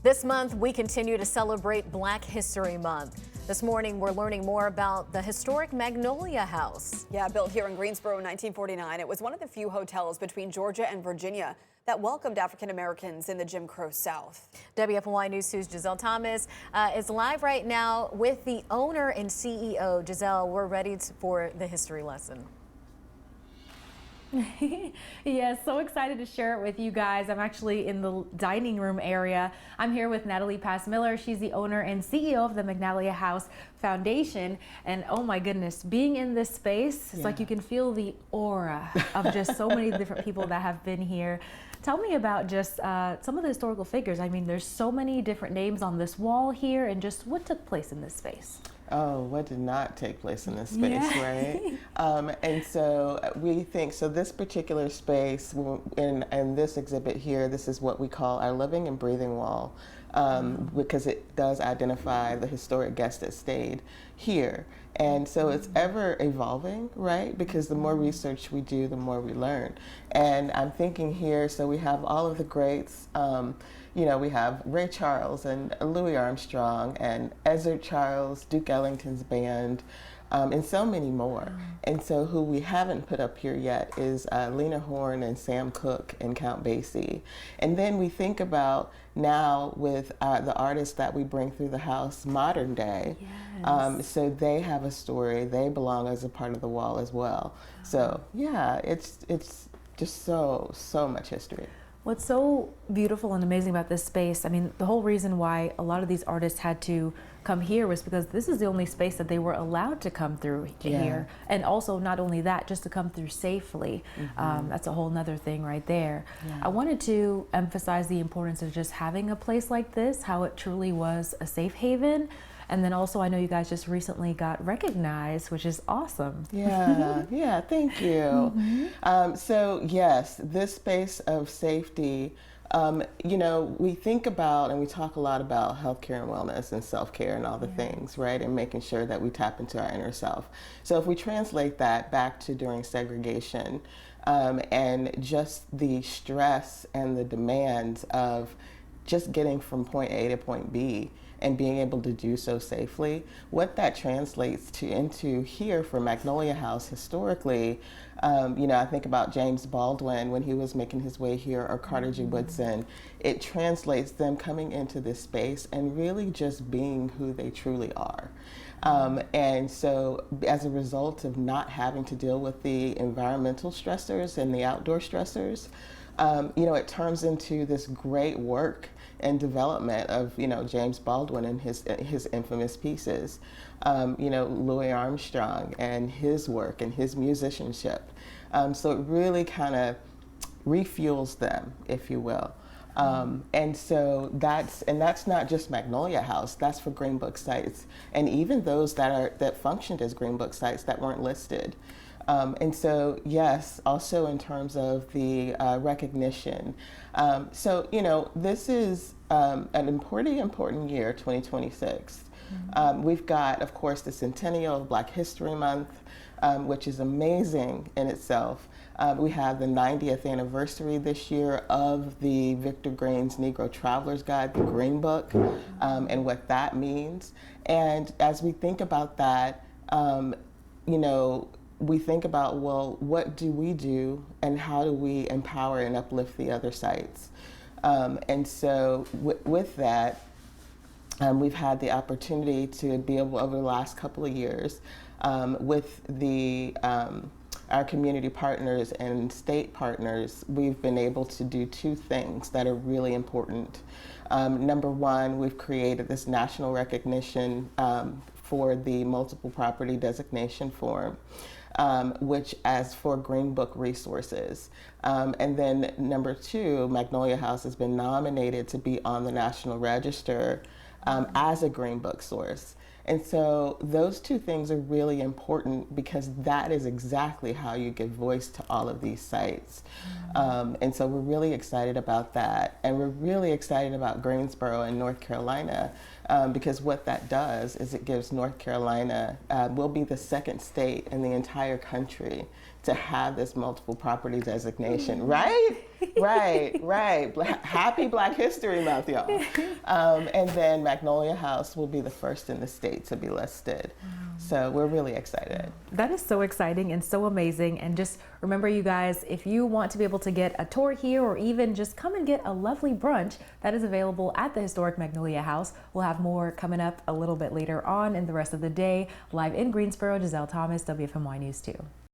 This month, we continue to celebrate Black History Month. This morning, we're learning more about the historic Magnolia House. Yeah, built here in Greensboro in 1949, it was one of the few hotels between Georgia and Virginia that welcomed African Americans in the Jim Crow South. WFY News 2's Giselle Thomas is live right now with the owner and CEO. Giselle, we're ready for the history lesson. Yes, so excited to share it with you guys. I'm actually in the dining room area. I'm here with Natalie Pass-Miller. She's the owner and CEO of the Magnolia House Foundation. And oh my goodness, being in this space, it's like you can feel the aura of just so many different people that have been here. Tell me about just some of the historical figures. I mean, there's so many different names on this wall here, and just what took place in this space. Oh, what did not take place in this space, right? And so we think, so this particular space, in this exhibit here, this is what we call our living and breathing wall, because it does identify the historic guests that stayed here. And so it's ever evolving, right? Because the more research we do, the more we learn. And I'm thinking here, so we have all of the greats. You know, we have Ray Charles and Louis Armstrong and Ezra Charles, Duke Ellington's band, and so many more. And so who we haven't put up here yet is Lena Horne and Sam Cooke and Count Basie. And then we think about now with the artists that we bring through the house, modern day. Yes. So they have a story. They belong as a part of the wall as well. So yeah, it's just so much history. What's so beautiful and amazing about this space, I mean, the whole reason why a lot of these artists had to come here was because this is the only space that they were allowed to come through here. And also, not only that, just to come through safely. That's a whole nother thing right there. I wanted to emphasize the importance of just having a place like this, how it truly was a safe haven. And then also, I know you guys just recently got recognized, which is awesome. Yeah, thank you. So yes, this space of safety, you know, we think about and we talk a lot about healthcare and wellness and self-care and all the things, right? And making sure that we tap into our inner self. So if we translate that back to during segregation, and just the stress and the demands of just getting from point A to point B, and being able to do so safely, what that translates to into here for Magnolia House historically, you know, I think about James Baldwin when he was making his way here, or Carter G. Woodson. It translates them coming into this space and really just being who they truly are. And so as a result of not having to deal with the environmental stressors and the outdoor stressors, you know, it turns into this great work and development of, you know, James Baldwin and his infamous pieces, you know, Louis Armstrong and his work and his musicianship. So it really kind of refuels them, if you will. And so that's not just Magnolia House, that's for Green Book sites, and even those that functioned as Green Book sites that weren't listed. And so, yes, also in terms of the recognition. So, you know, this is an important year, 2026. We've got, of course, the centennial of Black History Month, which is amazing in itself. We have the 90th anniversary this year of the Victor Green's Negro Traveler's Guide, the Green Book, and what that means. And as we think about that, you know, we think about, well, what do we do and how do we empower and uplift the other sites? And so with that, we've had the opportunity to be able, over the last couple of years, with our community partners and state partners, we've been able to do two things that are really important. Number one, we've created this national recognition for the multiple property designation form, which as for Green Book resources. And then number two, Magnolia House has been nominated to be on the National Register as a Green Book source. And so those two things are really important because that is exactly how you give voice to all of these sites. And so we're really excited about that. And we're really excited about Greensboro and North Carolina because what that does is it gives North Carolina, will be the second state in the entire country to have this multiple property designation, right? Right. Happy Black History Month, y'all. And then Magnolia House will be the first in the state to be listed. So we're really excited. That is so exciting and so amazing. And just remember, you guys, if you want to be able to get a tour here or even just come and get a lovely brunch, that is available at the Historic Magnolia House. We'll have more coming up a little bit later on in the rest of the day. Live in Greensboro, Giselle Thomas, WFMY News 2.